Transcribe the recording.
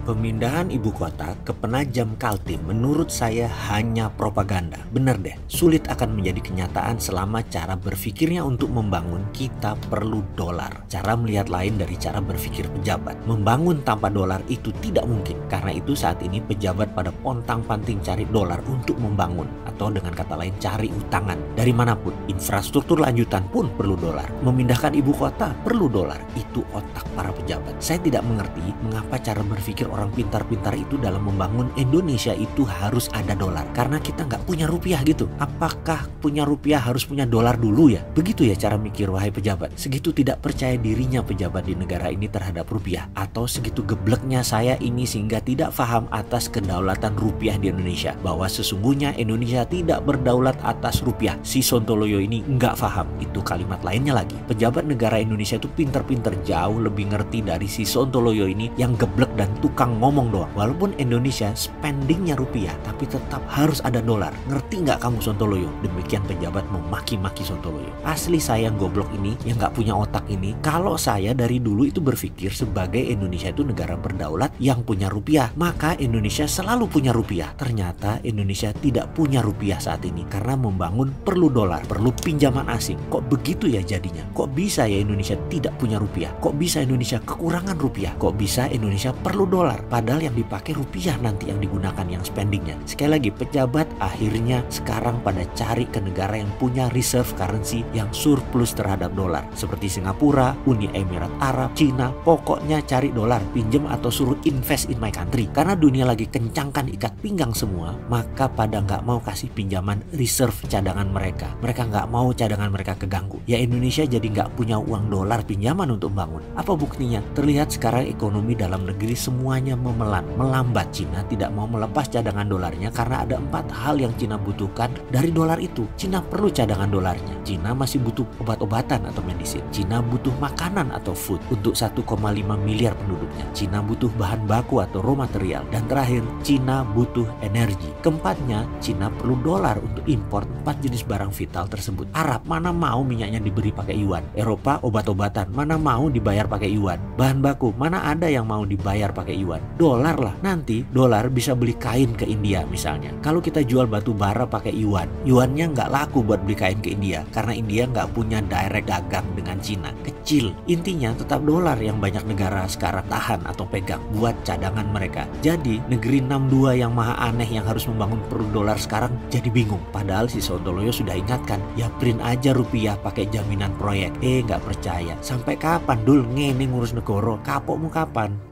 Pemindahan ibu kota ke Penajam Kaltim menurut saya hanya propaganda. Bener deh, sulit akan menjadi kenyataan selama cara berpikirnya untuk membangun kita perlu dolar. Cara melihat lain dari cara berpikir pejabat. Membangun tanpa dolar itu tidak mungkin. Karena itu saat ini pejabat pada pontang-panting cari dolar untuk membangun. Atau dengan kata lain cari utangan. Dari manapun, infrastruktur lanjutan pun perlu dolar. Memindahkan ibu kota perlu dolar. Itu otak para pejabat. Saya tidak mengerti mengapa cara berpikir orang pintar-pintar itu dalam membangun Indonesia itu harus ada dolar. Karena kita nggak punya rupiah gitu. Apakah punya rupiah harus punya dolar dulu ya? Begitu ya cara mikir wahai pejabat. Segitu tidak percaya dirinya pejabat di negara ini terhadap rupiah. Atau segitu gebleknya saya ini sehingga tidak paham atas kedaulatan rupiah di Indonesia. Bahwa sesungguhnya Indonesia tidak berdaulat atas rupiah. Si Sontoloyo ini nggak paham. Itu kalimat lainnya lagi. Pejabat negara Indonesia itu pintar-pintar jauh lebih ngerti dari si Sontoloyo ini yang geblek dan tukang ngomong doang. Walaupun Indonesia spendingnya rupiah, tapi tetap harus ada dolar. Ngerti nggak kamu Sontoloyo? Demikian pejabat memaki-maki Sontoloyo. Asli saya yang goblok ini, yang nggak punya otak ini, kalau saya dari dulu itu berpikir sebagai Indonesia itu negara berdaulat yang punya rupiah, maka Indonesia selalu punya rupiah. Ternyata Indonesia tidak punya rupiah saat ini karena membangun perlu dolar, perlu pinjaman asing. Kok begitu ya jadinya? Kok bisa ya Indonesia tidak punya rupiah? Kok bisa Indonesia kekurangan rupiah? Kok bisa Indonesia perlu dolar? Padahal yang dipakai rupiah nanti yang digunakan yang spendingnya. Sekali lagi, pejabat akhirnya sekarang pada cari ke negara yang punya reserve currency yang surplus terhadap dolar. Seperti Singapura, Uni Emirat Arab, Cina. Pokoknya cari dolar, pinjem atau suruh invest in my country. Karena dunia lagi kencangkan ikat pinggang semua, maka pada nggak mau kasih pinjaman reserve cadangan mereka. Mereka nggak mau cadangan mereka keganggu. Ya Indonesia jadi nggak punya uang dolar pinjaman untuk bangun. Apa buktinya? Terlihat sekarang ekonomi dalam negeri semuanya melambat. Cina tidak mau melepas cadangan dolarnya karena ada 4 hal yang Cina butuhkan dari dolar itu. Cina perlu cadangan dolarnya. Cina masih butuh obat-obatan atau medisin. Cina butuh makanan atau food untuk 1,5 miliar penduduknya. Cina butuh bahan baku atau raw material. Dan terakhir, Cina butuh energi. Keempatnya, Cina perlu dolar untuk impor 4 jenis barang vital tersebut. Arab mana mau minyaknya diberi pakai yuan. Eropa obat-obatan mana mau dibayar pakai yuan. Bahan baku mana ada yang mau dibayar pakai yuan. Dolar lah. Nanti dolar bisa beli kain ke India misalnya. Kalau kita jual batu bara pakai yuan, yuannya nggak laku buat beli kain ke India karena India nggak punya direct dagang dengan Cina. Kecil. Intinya tetap dolar yang banyak negara sekarang tahan atau pegang buat cadangan mereka. Jadi negeri 62 yang maha aneh yang harus membangun perlu dolar sekarang jadi bingung. Padahal si Sontoloyo sudah ingatkan, ya print aja rupiah pakai jaminan proyek. Nggak percaya. Sampai kapan dul ngene ngurus negara? Kapokmu kapan?